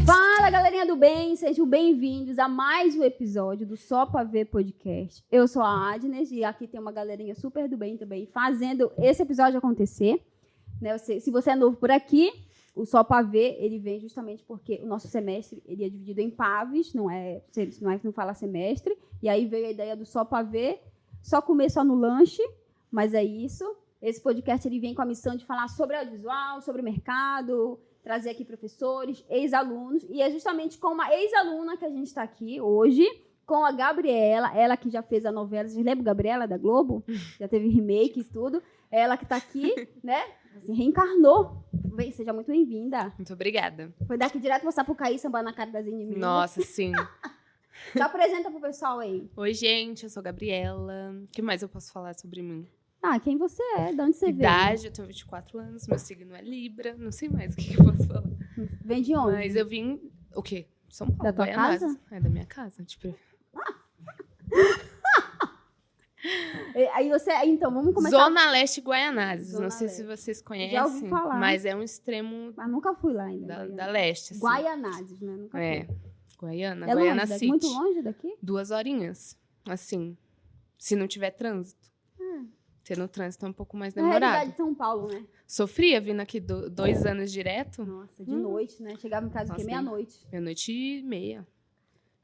Fala, galerinha do bem, sejam bem-vindos a mais um episódio do Só Pra Ver Podcast. Eu sou a Agnes e aqui tem uma galerinha super do bem também fazendo esse episódio acontecer. Né? Se você é novo por aqui, o Só Pra Ver, ele vem justamente porque o nosso semestre ele é dividido em paves, não fala semestre, e aí veio a ideia do Só Pra Ver, só comer só no lanche, mas é isso. Esse podcast ele vem com a missão de falar sobre audiovisual, sobre o mercado, trazer aqui professores, ex-alunos, e é justamente com uma ex-aluna que a gente está aqui hoje, com a Gabriela, ela que já fez a novela, vocês lembram Gabriela, da Globo? Já teve remake e tudo, ela que está aqui, né, assim, reencarnou. Bem, seja muito bem-vinda. Muito obrigada. Foi daqui direto mostrar pro Caí sambar na cara das inimigas. Nossa, sim. Já apresenta pro pessoal aí. Oi, gente, eu sou a Gabriela. O que mais eu posso falar sobre mim? Ah, quem você é? De onde você veio? Idade, eu tenho 24 anos, meu signo é Libra, não sei mais o que eu posso falar. Vem de onde? Mas eu vim, o quê? São Paulo, Da tua Guaianazes. casa? É da minha casa, tipo. Aí você... Então, vamos começar... Zona Leste Guaianazes, Zona não sei Leste. se vocês conhecem, Já ouvi falar. mas é um extremo Mas nunca fui lá ainda. da leste, assim. Guaianazes, né? Nunca É, fui. Guaiana, É Guaiana longe, City. muito longe daqui? 2 horinhas, assim, se não tiver trânsito. Hum. Tendo trânsito é um pouco mais Na demorado. realidade de São Paulo, né? Sofria vindo aqui 2 anos direto. Nossa, de noite, né? Chegava em casa o quê? Nossa, Meia-noite. Meia-noite e meia.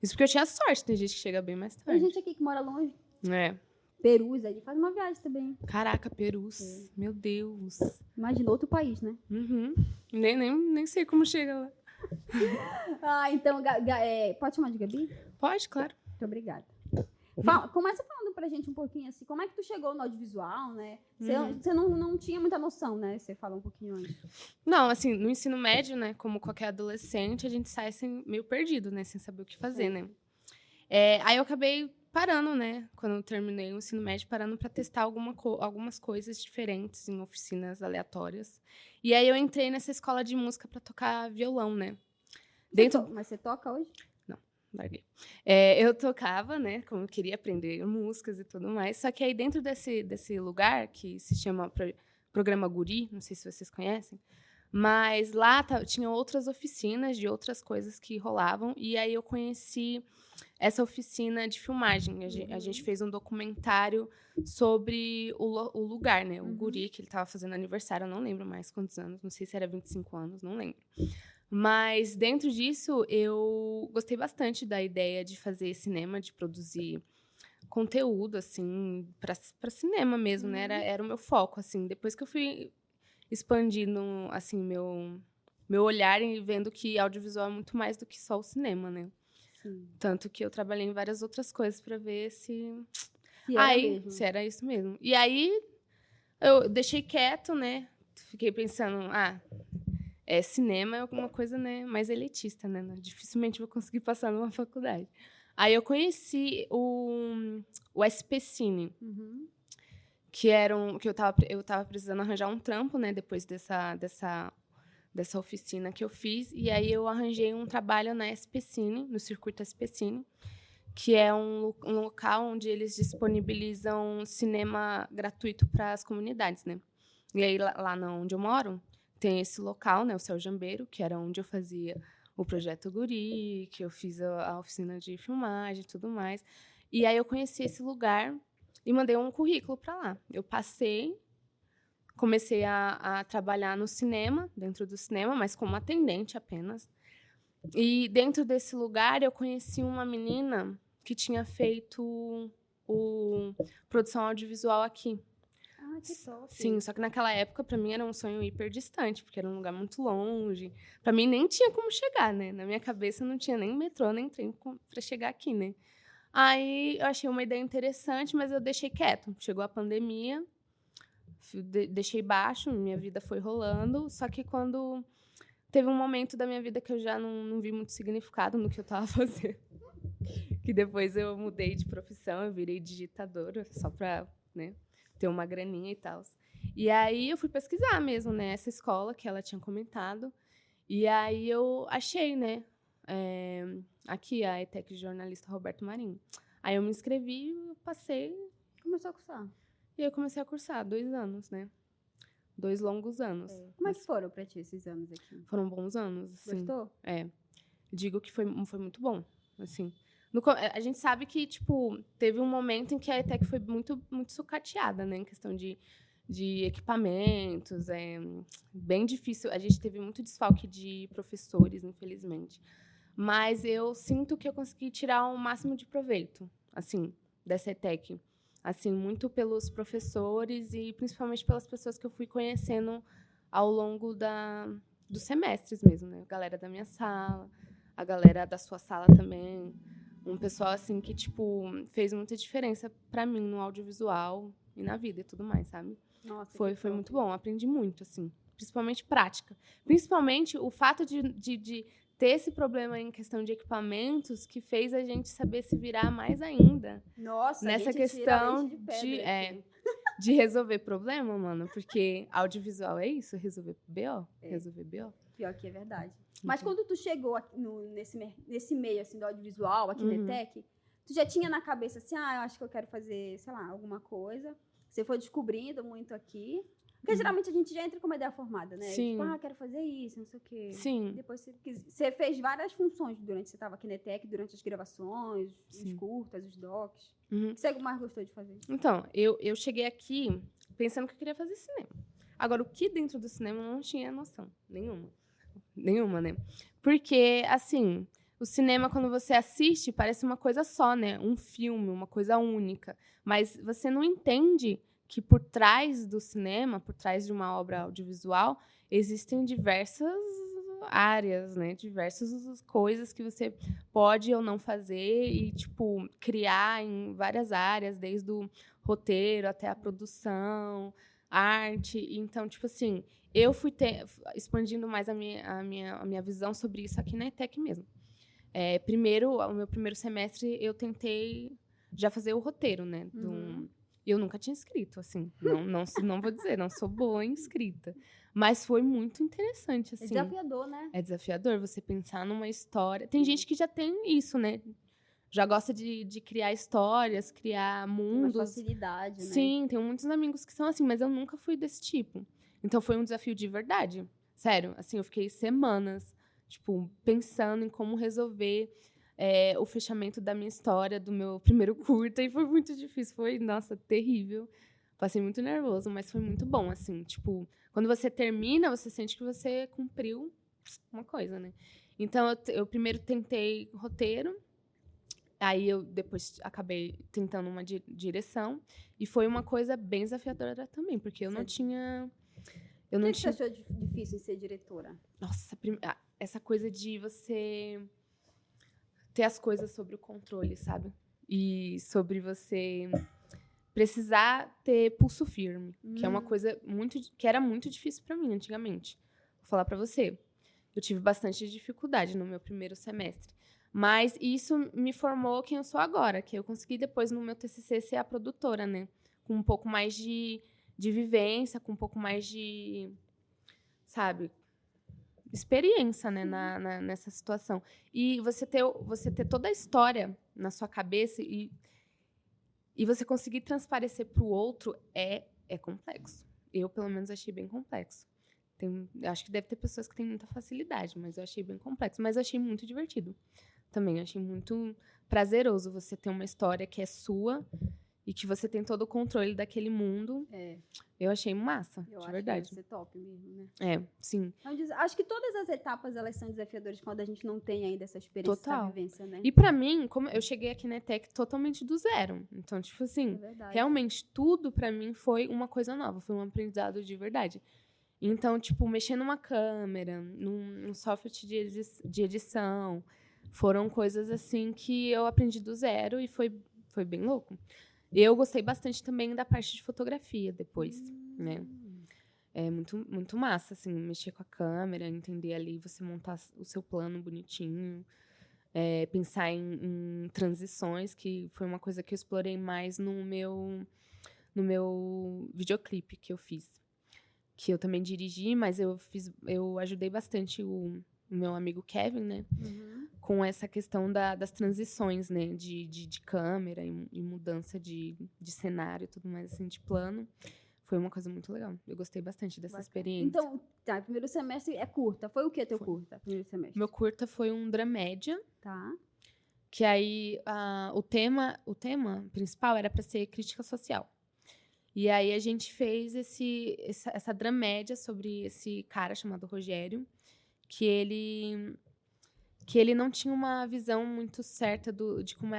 Isso porque eu tinha sorte, tem gente que chega bem mais Tem tarde. gente aqui que mora longe. É. Perus, aí faz uma viagem também. Caraca, Perus. Meu Deus. Imagina, outro país, né? Uhum. Nem sei como chega lá. Ah, então, pode chamar de Gabi? Pode, claro. Muito obrigada. Começa falando pra gente um pouquinho assim, como é que tu chegou no audiovisual, né? Você não tinha muita noção, né? Você falou um pouquinho antes. Não, assim, no ensino médio, né, como qualquer adolescente, a gente sai assim, meio perdido, né, sem saber o que fazer, né? Aí eu acabei parando, né, quando eu terminei o ensino médio, parando para testar algumas coisas diferentes em oficinas aleatórias. E aí eu entrei nessa escola de música para tocar violão, né? Mas você toca hoje? Larguei. Eu tocava, né, como eu queria aprender músicas e tudo mais, só que aí dentro desse lugar, que se chama Programa Guri, não sei se vocês conhecem, mas lá tinha outras oficinas de outras coisas que rolavam, e aí eu conheci essa oficina de filmagem. A gente fez um documentário sobre o lugar, né, o Guri, que ele estava fazendo aniversário, eu não lembro mais quantos anos, não sei se era 25 anos, não lembro. Mas, dentro disso, eu gostei bastante da ideia de fazer cinema, de produzir conteúdo, assim, para cinema mesmo, né? Era o meu foco, assim. Depois que eu fui expandindo, assim, meu olhar e vendo que audiovisual é muito mais do que só o cinema, né? Sim. Tanto que eu trabalhei em várias outras coisas para ver se era isso mesmo. E aí, eu deixei quieto, né? Fiquei pensando, cinema é alguma coisa, né, mais elitista, né? Dificilmente vou conseguir passar numa faculdade. Aí eu conheci o SP Cine, que eu tava precisando arranjar um trampo, né, depois dessa oficina que eu fiz. E aí eu arranjei um trabalho na SP Cine, no circuito SP Cine, que é um local onde eles disponibilizam cinema gratuito para as comunidades, né? E aí, lá onde eu moro, tem esse local, né, o Céu Jambeiro, que era onde eu fazia o Projeto Guri, que eu fiz a oficina de filmagem e tudo mais. E aí eu conheci esse lugar e mandei um currículo para lá. Eu passei, comecei a trabalhar no cinema, dentro do cinema, mas como atendente apenas. E dentro desse lugar eu conheci uma menina que tinha feito produção audiovisual aqui. Ah, que top. Sim, só que naquela época, para mim, era um sonho hiper distante, porque era um lugar muito longe. Para mim, nem tinha como chegar, né? Na minha cabeça, não tinha nem metrô, nem trem para chegar aqui, né? Aí, eu achei uma ideia interessante, mas eu deixei quieto. Chegou a pandemia, deixei baixo, minha vida foi rolando. Só que quando teve um momento da minha vida que eu já não vi muito significado no que eu estava fazendo. Que depois eu mudei de profissão, eu virei digitadora, só para, né, ter uma graninha e tal. E aí eu fui pesquisar mesmo, né, essa escola que ela tinha comentado. E aí eu achei, né, aqui a ETEC jornalista Roberto Marinho. Aí eu me inscrevi, passei. Começou a cursar? E aí eu comecei a cursar, 2 anos, né? 2 longos anos. Como é que foram pra ti esses anos aqui? Foram bons anos, assim. Gostou? Digo que foi muito bom, assim. A gente sabe que, tipo, teve um momento em que a ETEC foi muito, muito sucateada, né? Em questão de equipamentos, bem difícil. A gente teve muito desfalque de professores, infelizmente. Mas eu sinto que eu consegui tirar o máximo de proveito, assim, dessa ETEC. Assim, muito pelos professores e principalmente pelas pessoas que eu fui conhecendo ao longo dos semestres mesmo, né? A galera da minha sala, a galera da sua sala também. Um pessoal, assim, que, tipo, fez muita diferença para mim no audiovisual e na vida e tudo mais, sabe? Nossa, foi muito bom, aprendi muito, assim. Principalmente prática. Principalmente o fato de ter esse problema em questão de equipamentos que fez a gente saber se virar mais ainda. Nossa, nessa questão de resolver problema, mano. Porque audiovisual é isso, resolver BO. Resolver BO. Pior que é verdade. Mas quando tu chegou aqui nesse meio assim, do audiovisual, aqui na ETEC, tu já tinha na cabeça assim, eu acho que eu quero fazer, sei lá, alguma coisa. Você foi descobrindo muito aqui. Porque geralmente a gente já entra com uma ideia formada, né? Sim. Tipo, quero fazer isso, não sei o quê. Sim. Depois você fez várias funções durante que você estava aqui na ETEC, durante as gravações, os curtas, os docs. O que você mais gostou de fazer? Então, eu cheguei aqui pensando que eu queria fazer cinema. Agora, o que dentro do cinema eu não tinha noção nenhuma, né? Porque, assim, o cinema, quando você assiste, parece uma coisa só, né? Um filme, uma coisa única. Mas você não entende que por trás do cinema, por trás de uma obra audiovisual, existem diversas áreas, né? Diversas coisas que você pode ou não fazer e, tipo, criar em várias áreas, desde o roteiro até a produção, arte. Então, tipo assim, eu fui expandindo mais a minha visão sobre isso aqui na ETEC mesmo. O meu primeiro semestre, eu tentei já fazer o roteiro, né? Eu nunca tinha escrito, assim. Não vou dizer, não sou boa em escrita. Mas foi muito interessante, assim. É desafiador, né? É desafiador você pensar numa história. Tem gente que já tem isso, né? Já gosta de criar histórias, criar mundos. Uma facilidade, né? Sim, tenho muitos amigos que são assim, mas eu nunca fui desse tipo. Então, foi um desafio de verdade. Sério, assim, eu fiquei semanas, tipo, pensando em como resolver o fechamento da minha história, do meu primeiro curta, e foi muito difícil. Foi, nossa, terrível. Passei muito nervoso, mas foi muito bom, assim. Tipo, quando você termina, você sente que você cumpriu uma coisa, né? Então, eu primeiro tentei roteiro, aí eu depois acabei tentando uma direção, e foi uma coisa bem desafiadora também, porque eu não tinha... O que você achou difícil em ser diretora? Nossa, essa coisa de você ter as coisas sob o controle, sabe? E sobre você precisar ter pulso firme, que é uma coisa que era muito difícil para mim antigamente. Vou falar para você. Eu tive bastante dificuldade no meu primeiro semestre. Mas isso me formou quem eu sou agora, que eu consegui depois no meu TCC ser a produtora, né? Com um pouco mais de vivência, com um pouco mais de, sabe, experiência, né, nessa situação. E você ter toda a história na sua cabeça e você conseguir transparecer para o outro é complexo. Eu, pelo menos, achei bem complexo. Acho que deve ter pessoas que têm muita facilidade, mas eu achei bem complexo. Mas eu achei muito divertido também. Eu achei muito prazeroso você ter uma história que é sua e que você tem todo o controle daquele mundo. Eu achei massa, de verdade. Que deve ser top mesmo, né? Sim. Acho que todas as etapas, elas são desafiadoras quando a gente não tem ainda essa experiência, essa vivência, né? E pra mim, como eu cheguei aqui na ETEC totalmente do zero. Então, tipo assim, realmente tudo pra mim foi uma coisa nova. Foi um aprendizado de verdade. Então, tipo, mexer numa câmera, num software de edição, foram coisas assim que eu aprendi do zero e foi bem louco. Eu gostei bastante também da parte de fotografia depois, né? É muito, muito massa, assim, mexer com a câmera, entender ali, você montar o seu plano bonitinho, pensar em transições, que foi uma coisa que eu explorei mais no meu videoclipe que eu fiz. Que eu também dirigi, mas eu ajudei bastante o meu amigo Kevin, né? com essa questão das transições, né? De câmera e mudança de cenário e tudo mais, assim, de plano. Foi uma coisa muito legal. Eu gostei bastante dessa experiência. Então, tá, primeiro semestre é curta. Foi o que teu curta, primeiro semestre? Meu curta foi um dramédia. Tá. Que aí o tema principal era para ser crítica social. E aí a gente fez essa dramédia sobre esse cara chamado Rogério, que ele não tinha uma visão muito certa de como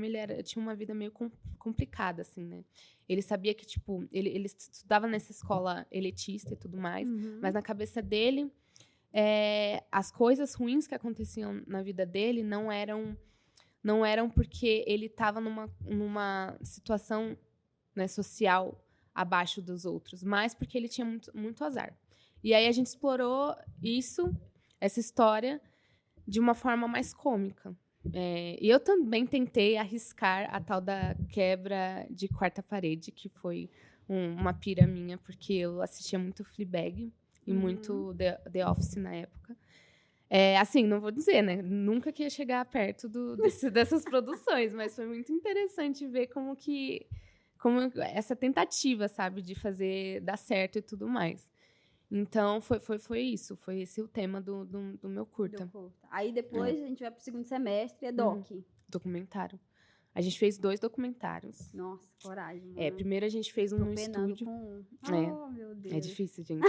ele era, tinha uma vida meio complicada, assim, né? Ele sabia que, tipo, ele estudava nessa escola elitista e tudo mais, mas na cabeça dele, as coisas ruins que aconteciam na vida dele não eram porque ele estava numa situação, né, social abaixo dos outros, mas porque ele tinha muito, muito azar. E aí a gente explorou essa história, de uma forma mais cômica. E eu também tentei arriscar a tal da quebra de quarta parede, que foi uma pira minha, porque eu assistia muito Fleabag e muito The Office na época. Assim, não vou dizer, né? Nunca que ia chegar perto dessas produções, mas foi muito interessante ver como essa tentativa, sabe, de fazer dar certo e tudo mais. Então, foi isso. Foi esse o tema do meu curta. Aí, depois, a gente vai pro segundo semestre, é doc. Documentário. A gente fez 2 documentários. Nossa, coragem, mano. Primeiro a gente fez um no estúdio. Oh, meu Deus. É difícil, gente.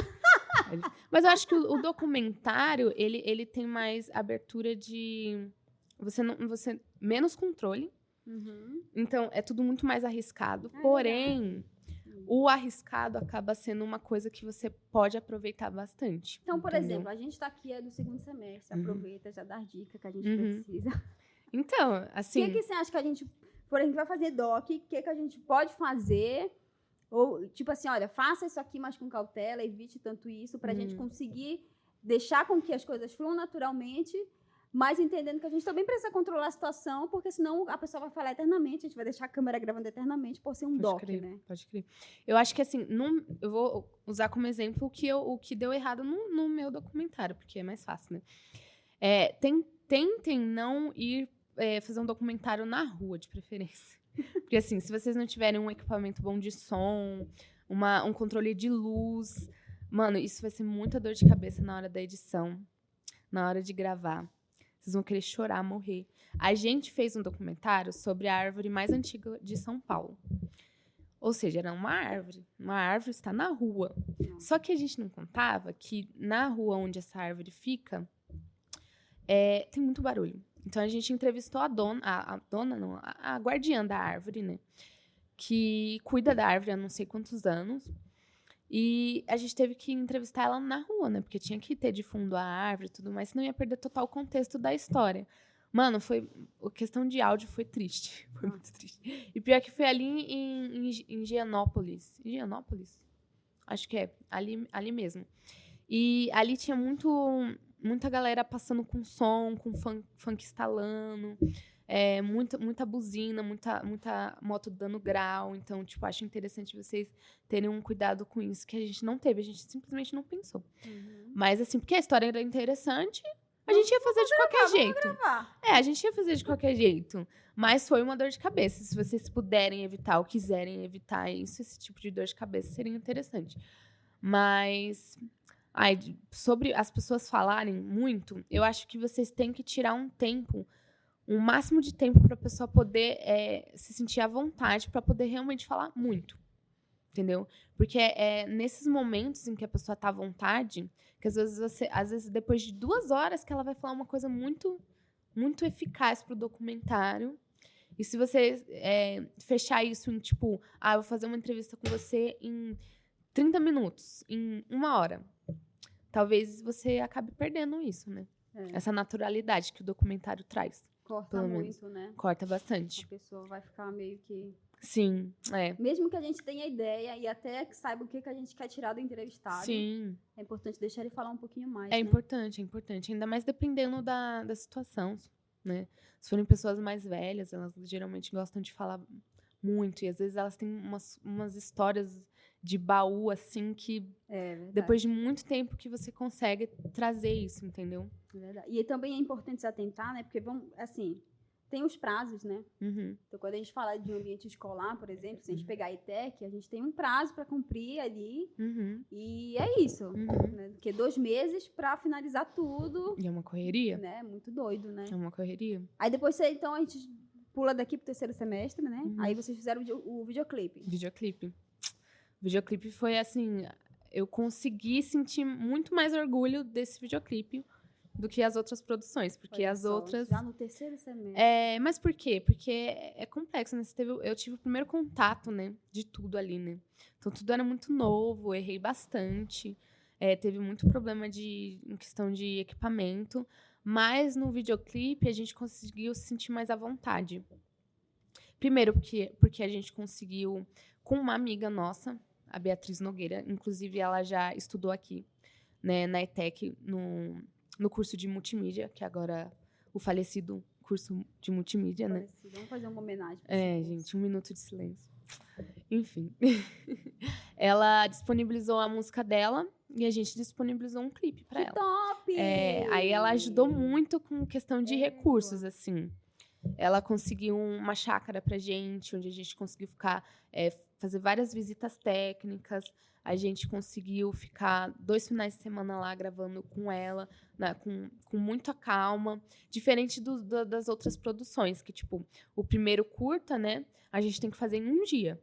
Mas eu acho que o documentário, ele tem mais abertura de... Você menos controle. Então, é tudo muito mais arriscado. Porém, o arriscado acaba sendo uma coisa que você pode aproveitar bastante. Então, por exemplo, a gente tá aqui do segundo semestre. Aproveita, já dá dica que a gente precisa. Então, assim... O que você acha que a gente... Por exemplo, vai fazer doc, o que a gente pode fazer? Ou, tipo assim, olha, faça isso aqui, mas com cautela, evite tanto isso, pra gente conseguir deixar com que as coisas fluam naturalmente, mas entendendo que a gente também precisa controlar a situação, porque senão a pessoa vai falar eternamente, a gente vai deixar a câmera gravando eternamente por ser um doc, né? Pode crer. Eu acho que, assim, eu vou usar como exemplo o que deu errado no meu documentário, porque é mais fácil, né? Tentem não ir fazer um documentário na rua, de preferência. Porque, assim, se vocês não tiverem um equipamento bom de som, um controle de luz, mano, isso vai ser muita dor de cabeça na hora da edição, na hora de gravar. Vocês vão querer chorar, morrer. A gente fez um documentário sobre a árvore mais antiga de São Paulo. Ou seja, era uma árvore. Uma árvore está na rua. Só que a gente não contava que na rua onde essa árvore fica, tem muito barulho. Então, a gente entrevistou a guardiã da árvore, né? Que cuida da árvore há não sei quantos anos. E a gente teve que entrevistar ela na rua, né? Porque tinha que ter de fundo a árvore e tudo mais, senão ia perder total o contexto da história. Mano, a questão de áudio foi triste. Foi muito triste. E pior que foi ali em Higienópolis. Higienópolis? Acho que é. Ali mesmo. E ali tinha muita galera passando com som, com funk instalando, muita buzina, muita moto dando grau. Então, tipo, acho interessante vocês terem um cuidado com isso, que a gente não teve, a gente simplesmente não pensou. Mas, assim, porque a história era interessante, a gente ia fazer de qualquer jeito. A gente ia fazer de qualquer jeito. Mas foi uma dor de cabeça. Se vocês puderem evitar ou quiserem evitar isso, esse tipo de dor de cabeça seria interessante. Mas... sobre as pessoas falarem muito, eu acho que vocês têm que tirar um máximo de tempo para a pessoa poder se sentir à vontade, para poder realmente falar muito, entendeu? Porque é nesses momentos em que a pessoa está à vontade, que às vezes depois de 2 horas que ela vai falar uma coisa muito, muito eficaz para o documentário. E se você fechar isso em, tipo, eu vou fazer uma entrevista com você em 30 minutos, em 1 hora, talvez você acabe perdendo isso, né? Essa naturalidade que o documentário traz. Corta muito, né? Corta bastante. A pessoa vai ficar meio que... Sim, Mesmo que a gente tenha ideia e até que saiba o que a gente quer tirar do entrevistado. Sim. É importante deixar ele falar um pouquinho mais, É importante. Ainda mais dependendo da situação, né? Se forem pessoas mais velhas, elas geralmente gostam de falar muito. E às vezes elas têm umas histórias de baú, assim, que depois de muito tempo que você consegue trazer isso, entendeu? É verdade. E também é importante se atentar, né? Porque, assim, tem os prazos, né? Então, quando a gente fala de um ambiente escolar, por exemplo, se a gente pegar a ETEC, a gente tem um prazo para cumprir ali. E é isso. Né? Porque 2 meses para finalizar tudo. E é uma correria. Né? Muito doido, né? É uma correria. Aí depois, então, a gente pula daqui pro 3º semestre, né? Aí vocês fizeram o videoclipe. O videoclipe foi assim, eu consegui sentir muito mais orgulho desse videoclipe do que as outras produções, porque as outras... Já no 3º semestre. Mas por quê? Porque é complexo, né? Eu tive o primeiro contato, né, de tudo ali, né? Então, tudo era muito novo, errei bastante, teve muito problema em questão de equipamento, mas no videoclipe a gente conseguiu se sentir mais à vontade. Primeiro, porque a gente conseguiu, com uma amiga nossa, a Beatriz Nogueira, inclusive ela já estudou aqui, né, na ETEC, no curso de multimídia, que agora o falecido curso de multimídia, né? Vamos fazer uma homenagem. Gente, 1 minuto de silêncio. Enfim. Ela disponibilizou a música dela e a gente disponibilizou um clipe para ela. Que top! Aí ela ajudou muito com questão de recursos, assim. Ela conseguiu uma chácara pra gente, onde a gente conseguiu fazer várias visitas técnicas. A gente conseguiu ficar 2 finais de semana lá gravando com ela, né, com muita calma. Diferente das outras produções, que, tipo, o primeiro curta, né, a gente tem que fazer em 1 dia.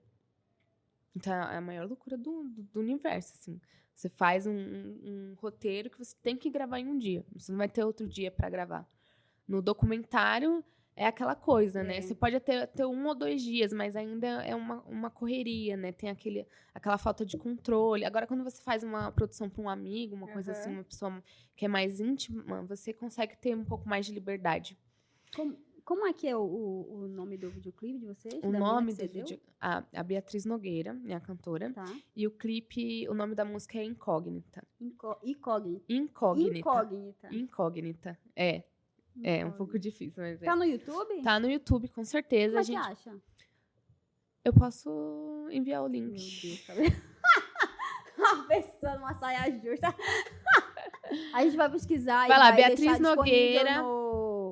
Então, é a maior loucura do universo, assim. Você faz um roteiro que você tem que gravar em 1 dia. Você não vai ter outro dia para gravar. No documentário... é aquela coisa, né? Você pode ter 1 ou 2 dias, mas ainda é uma correria, né? Tem aquela falta de controle. Agora, quando você faz uma produção para um amigo, uma coisa assim, uma pessoa que é mais íntima, você consegue ter um pouco mais de liberdade. Como é que é o nome do videoclipe de vocês? O nome do vídeo... A Beatriz Nogueira, minha cantora. Tá. E o clipe, o nome da música é Incógnita. Incógnita. É um pouco difícil, mas Tá no YouTube? Tá no YouTube, com certeza. Como é que acha? Eu posso enviar o link. Meu Deus, tá vendo? Uma pessoa numa saia justa. A gente vai pesquisar vai lá, vai Beatriz Nogueira.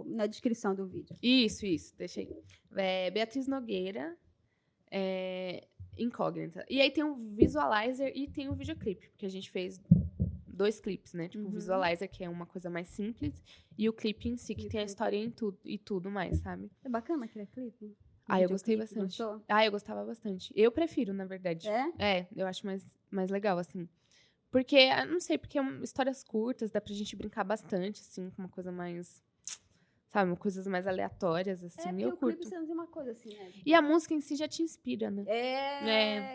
Na descrição do vídeo. Isso, deixa aí. Beatriz Nogueira, Incógnita. E aí tem o visualizer e tem o videoclipe, porque a gente fez 2 clipes, né? Tipo, o visualizer, que é uma coisa mais simples, e o clipe em si, que tem a história e tudo mais, sabe? É bacana aquele clipe? Eu gostei bastante. Gostou? Eu gostava bastante. Eu prefiro, na verdade. Eu acho mais legal, assim. Porque, não sei, porque histórias curtas, dá pra gente brincar bastante, assim, com uma coisa mais... Sabe, coisas mais aleatórias, assim, eu curto. Clipe você não tem uma coisa assim, né? E a música em si já te inspira, né?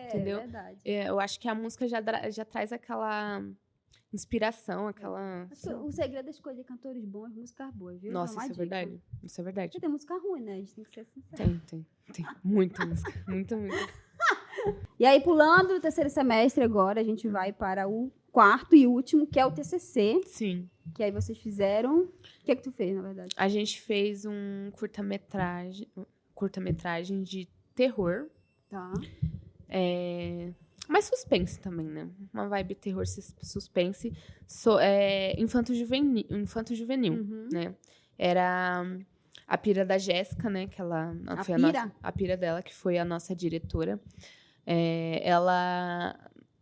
Entendeu? É verdade. Eu acho que a música já traz aquela... inspiração, aquela... O segredo é escolher cantores bons, músicas boas, viu? Nossa, isso é verdade. Isso é verdade. Porque tem música ruim, né? A gente tem que ser sincero. Tem. Muita música. Muita. E aí, pulando o 3º semestre agora, a gente vai para o 4º e último, que é o TCC. Sim. Que aí vocês fizeram... O que é que tu fez, na verdade? A gente fez um curta-metragem de terror. Tá. Mas suspense também, né? Uma vibe terror suspense. Infanto-juvenil, né? Era a pira da Jéssica, né? Que ela foi a pira dela, que foi a nossa diretora.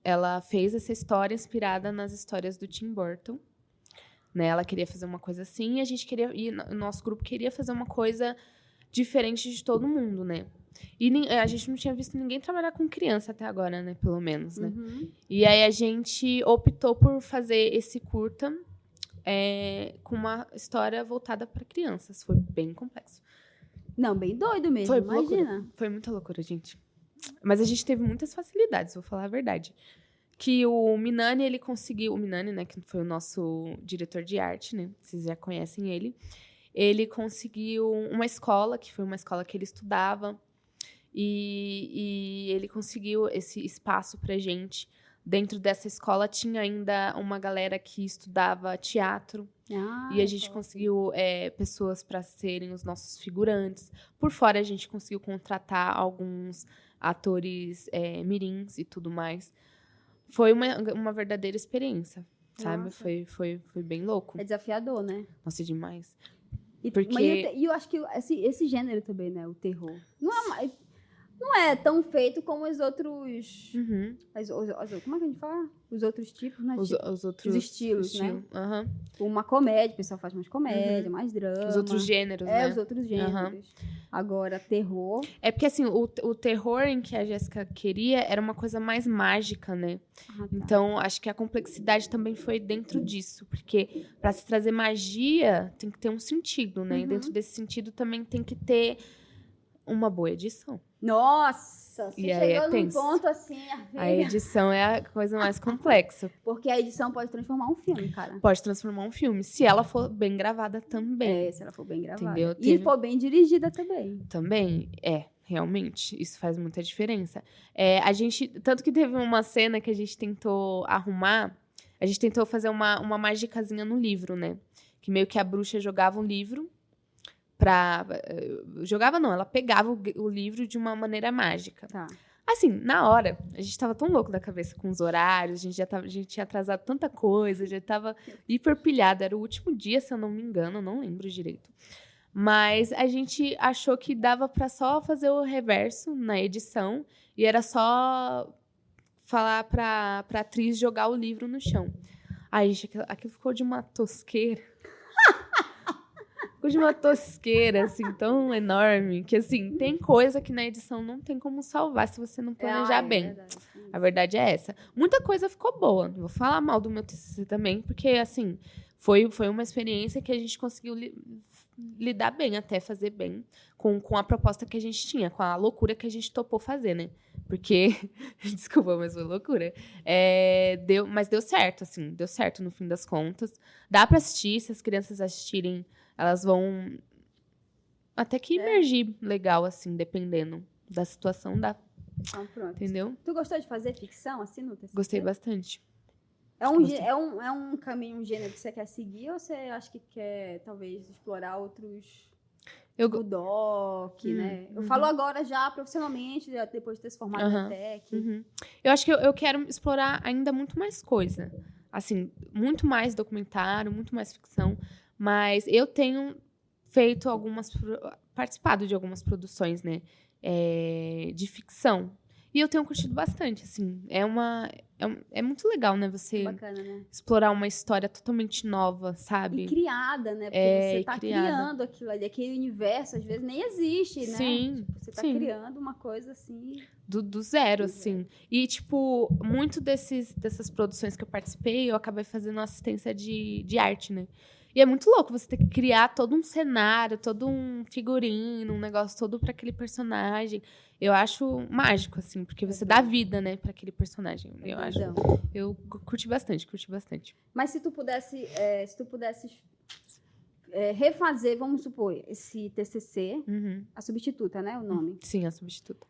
Ela fez essa história inspirada nas histórias do Tim Burton. Né? Ela queria fazer uma coisa assim, e o nosso grupo queria fazer uma coisa diferente de todo mundo, né? E a gente não tinha visto ninguém trabalhar com criança até agora, né? Pelo menos, né? E aí a gente optou por fazer esse curta com uma história voltada para crianças. Foi bem complexo. Não, bem doido mesmo, imagina. Foi muita loucura, gente. Mas a gente teve muitas facilidades, vou falar a verdade. Que o Minani, ele conseguiu... O Minani, né? Que foi o nosso diretor de arte, né? Vocês já conhecem ele. Ele conseguiu uma escola, que foi uma escola que ele estudava. E ele conseguiu esse espaço pra gente dentro dessa escola tinha ainda uma galera que estudava teatro. E a gente conseguiu pessoas para serem os nossos figurantes. Por fora, a gente conseguiu contratar alguns atores mirins e tudo mais. Foi uma verdadeira experiência, sabe? Foi bem louco. É desafiador, né? Nossa, demais. Porque... E eu acho que esse gênero também, né? O terror. Não é tão feito como os outros... Uhum. Como é que a gente fala? Os outros tipos, né? Os outros estilos, né? Uhum. Uma comédia, o pessoal faz mais comédia, mais drama. Os outros gêneros, né? Os outros gêneros. Uhum. Agora, terror... É porque, assim, o terror em que a Jéssica queria era uma coisa mais mágica, né? Tá. Então, acho que a complexidade também foi dentro disso. Porque para se trazer magia, tem que ter um sentido, né? E dentro desse sentido também tem que ter uma boa edição. Nossa, você chegou num ponto assim... A edição é a coisa mais complexa. Porque a edição pode transformar um filme, cara. Pode transformar um filme, se ela for bem gravada também. Se ela for bem gravada. Entendeu? E for bem dirigida também. Também, realmente, isso faz muita diferença. Tanto que teve uma cena que a gente tentou arrumar, a gente tentou fazer uma magicazinha no livro, né? Que meio que a bruxa jogava um livro jogava não, ela pegava o livro de uma maneira mágica. Tá. Assim, na hora, a gente tava tão louco da cabeça com os horários, a gente tinha atrasado tanta coisa, já tava hiper pilhada. Era o último dia, se eu não me engano, não lembro direito. Mas a gente achou que dava pra só fazer o reverso na edição e era só falar pra atriz jogar o livro no chão. Aí, aquilo ficou de uma tosqueira. De uma tosqueira, assim, tão enorme, que, assim, tem coisa que na edição não tem como salvar se você não planejar bem. Verdade. A verdade é essa. Muita coisa ficou boa. Não vou falar mal do meu TCC também, porque, assim, foi uma experiência que a gente conseguiu lidar bem, até fazer bem, com a proposta que a gente tinha, com a loucura que a gente topou fazer, né? Porque, desculpa, mas foi loucura. Mas deu certo, assim, deu certo no fim das contas. Dá pra assistir, se as crianças assistirem, elas vão até que emergir legal, assim, dependendo da situação. Então, pronto. Entendeu? Tu gostou de fazer ficção, assim, no TCC? Gostei bastante. É um caminho, um gênero que você quer seguir ou você acha que quer, talvez, explorar outros... O doc, né? Eu falo agora já profissionalmente, depois de ter se formado na TEC. Eu acho que eu quero explorar ainda muito mais coisa. Assim, muito mais documentário, muito mais ficção. Mas eu tenho participado de algumas produções, né? De ficção. E eu tenho curtido bastante, assim. É muito legal, né? Você Bacana, né? explorar uma história totalmente nova, sabe? E criada, né? Porque você tá criando aquilo ali. Aquele universo, às vezes, nem existe, né? Sim, você tá criando uma coisa, assim... Do zero, assim. E, tipo, muito dessas produções que eu participei, eu acabei fazendo assistência de arte, né? E é muito louco você ter que criar todo um cenário, todo um figurino, um negócio todo para aquele personagem. Eu acho mágico, assim, porque você dá vida, né, para aquele personagem. Eu curti bastante. Mas se tu pudesse refazer, vamos supor, esse TCC, a substituta, né, o nome? Sim, a substituta.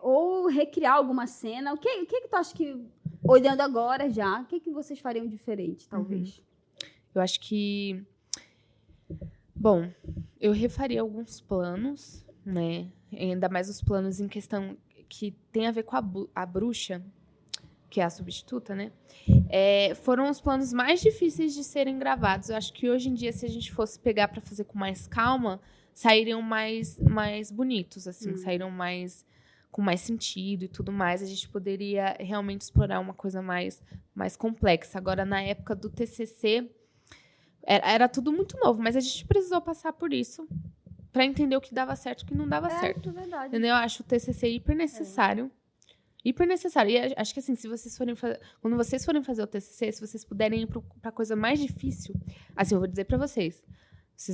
Ou recriar alguma cena, o que tu acha que, olhando agora já, o que vocês fariam diferente, talvez? Eu acho que... Bom, eu refaria alguns planos, né? Ainda mais os planos em questão que tem a ver com a bruxa, que é a substituta, né? Foram os planos mais difíceis de serem gravados. Eu acho que hoje em dia, se a gente fosse pegar para fazer com mais calma, sairiam mais bonitos, assim, sairiam com mais sentido e tudo mais. A gente poderia realmente explorar uma coisa mais complexa. Agora, na época do TCC... Era tudo muito novo, mas a gente precisou passar por isso para entender o que dava certo e o que não dava certo. É verdade. Entendeu? Eu acho o TCC hiper necessário. Hiper necessário. E acho que, assim, quando vocês forem fazer o TCC, se vocês puderem ir para coisa mais difícil, assim, eu vou dizer para vocês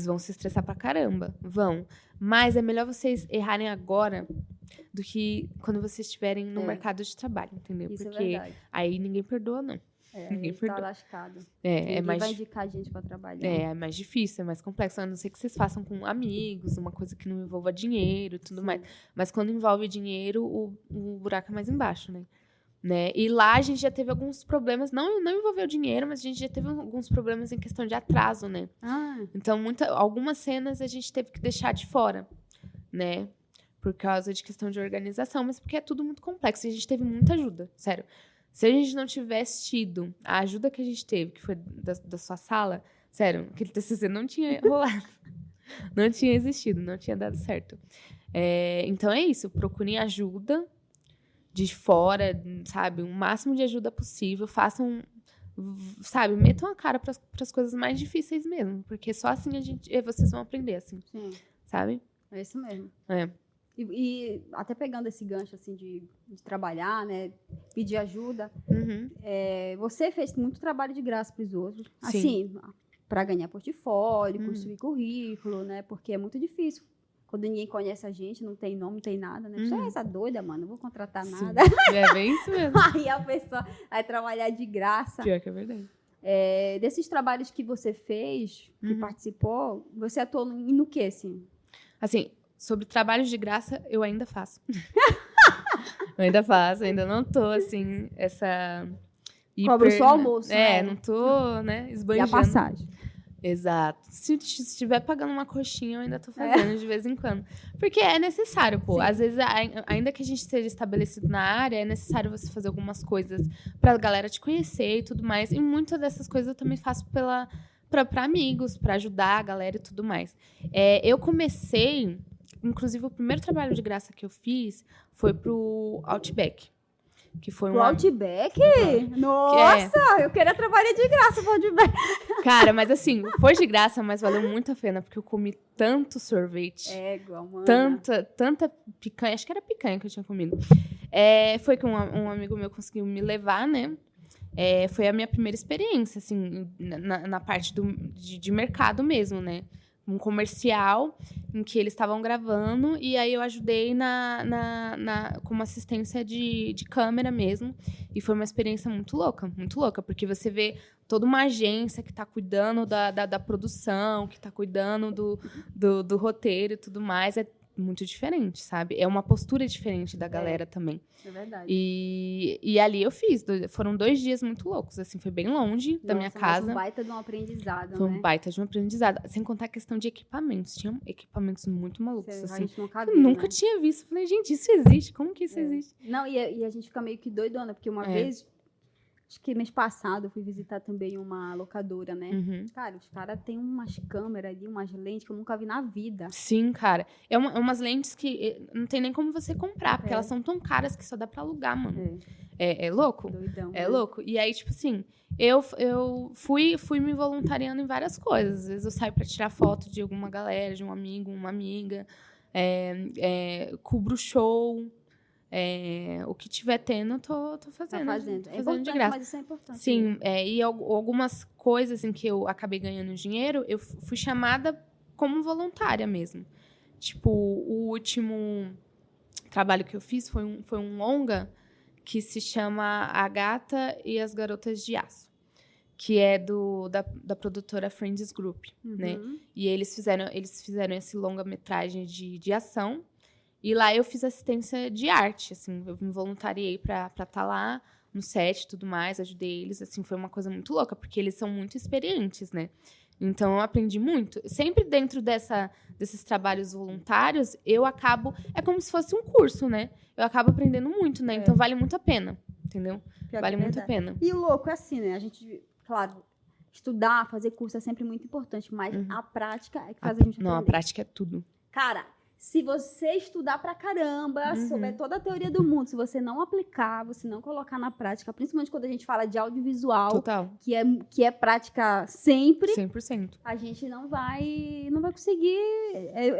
vão se estressar pra caramba. Vão. Mas é melhor vocês errarem agora do que quando vocês estiverem no mercado de trabalho, entendeu? Isso porque aí ninguém perdoa, não. Ninguém tá lascado. Ninguém vai indicar a gente pra trabalhar. É mais difícil, é mais complexo. A não ser que vocês façam com amigos, uma coisa que não envolva dinheiro e tudo mais. Mas quando envolve dinheiro, o buraco é mais embaixo, né? né? E lá a gente já teve alguns problemas, não envolveu dinheiro, mas a gente já teve alguns problemas em questão de atraso, né? Então, algumas cenas a gente teve que deixar de fora, né? Por causa de questão de organização, mas porque é tudo muito complexo. E a gente teve muita ajuda, sério. Se a gente não tivesse tido a ajuda que a gente teve, que foi da sua sala, sério, aquele TCC não tinha rolado. Não tinha existido, não tinha dado certo. Então é isso, procurem ajuda de fora, sabe? O máximo de ajuda possível. Façam, sabe? Metam a cara para as coisas mais difíceis mesmo. Porque só assim vocês vão aprender, assim. Sim. Sabe? É isso mesmo. E até pegando esse gancho, assim, de trabalhar, né? Pedir ajuda. Você fez muito trabalho de graça para os outros. Sim. Assim, para ganhar portfólio, construir currículo, né? Porque é muito difícil. Quando ninguém conhece a gente, não tem nome, não tem nada, né? Você é essa doida, mano, não vou contratar nada. É bem isso mesmo. Aí a pessoa vai trabalhar de graça. Pior que é verdade. Desses trabalhos que você fez, que participou, você atuou no quê, assim? Assim, sobre trabalhos de graça, eu ainda faço. Ainda não tô, assim, essa... Cobra o seu almoço, né? Não tô, né, esbanjando. E a passagem. Exato. Se estiver pagando uma coxinha, eu ainda tô fazendo de vez em quando. Porque é necessário, pô. Sim. Às vezes, ainda que a gente esteja estabelecido na área, é necessário você fazer algumas coisas pra galera te conhecer e tudo mais. E muitas dessas coisas eu também faço pra amigos, pra ajudar a galera e tudo mais. Eu comecei, inclusive, o primeiro trabalho de graça que eu fiz foi pro Outback. Que foi Outback? Nossa, eu queria trabalhar de graça pro Outback. Cara, mas assim, foi de graça, mas valeu muito a pena, porque eu comi tanto sorvete. Igual, mano. Tanta picanha, acho que era picanha que eu tinha comido. Foi que um amigo meu conseguiu me levar, né? Foi a minha primeira experiência, assim, na parte de mercado mesmo, né? Um comercial em que eles estavam gravando e aí eu ajudei como assistência de câmera mesmo. E foi uma experiência muito louca, porque você vê toda uma agência que está cuidando da produção, que está cuidando do roteiro e tudo mais. É muito diferente, sabe? É uma postura diferente da galera também. É verdade. E ali eu fiz. Foram 2 dias muito loucos, assim. Foi bem longe da minha casa. Foi um baita de um aprendizado, Foi um baita de um aprendizado. Sem contar a questão de equipamentos. Tinha equipamentos muito malucos, assim. A gente nunca viu, eu nunca tinha visto. Falei, gente, isso existe? Como que isso existe? Não, e a gente fica meio que doidona, porque uma vez... Acho que mês passado eu fui visitar também uma locadora, né? Cara, os caras têm umas câmeras ali, umas lentes que eu nunca vi na vida. Sim, cara. Umas lentes que não tem nem como você comprar, porque elas são tão caras que só dá pra alugar, mano. É louco? Doidão. É louco. E aí, tipo assim, eu fui me voluntariando em várias coisas. Às vezes eu saio pra tirar foto de alguma galera, de um amigo, uma amiga. Cubro show. O que tiver tendo, tô fazendo. Tô fazendo de graça. Mas isso é importante. Sim, e algumas coisas em que eu acabei ganhando dinheiro, eu fui chamada como voluntária mesmo. Tipo, o último trabalho que eu fiz foi um longa que se chama A Gata e as Garotas de Aço, que é da produtora Friends Group, né? E eles fizeram esse longa-metragem de ação. E lá eu fiz assistência de arte, assim, eu me voluntariei pra estar lá no set e tudo mais, ajudei eles, assim, foi uma coisa muito louca, porque eles são muito experientes, né? Então, eu aprendi muito. Sempre dentro desses trabalhos voluntários, é como se fosse um curso, né? Eu acabo aprendendo muito, né? Então, vale muito a pena, entendeu? Vale muito a pena. E o louco é assim, né? A gente, claro, estudar, fazer curso é sempre muito importante, mas a prática é que faz a gente aprender. Não, a prática é tudo. Cara, se você estudar pra caramba, souber toda a teoria do mundo, se você não aplicar, você não colocar na prática, principalmente quando a gente fala de audiovisual, total, que é prática sempre, 100%. A gente não vai conseguir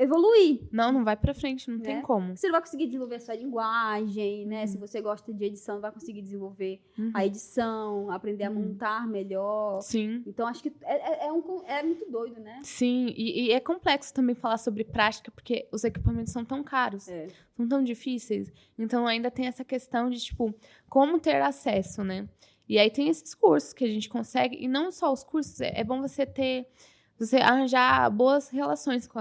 evoluir. Não vai pra frente, não tem como. Você não vai conseguir desenvolver a sua linguagem, né? Se você gosta de edição, não vai conseguir desenvolver a edição, aprender a montar melhor. Sim. Então, acho que é muito doido, né? Sim, e é complexo também falar sobre prática, porque os equipamentos são tão caros, são tão difíceis. Então, ainda tem essa questão de, tipo, como ter acesso, né? E aí tem esses cursos que a gente consegue, e não só os cursos, é bom você arranjar boas relações com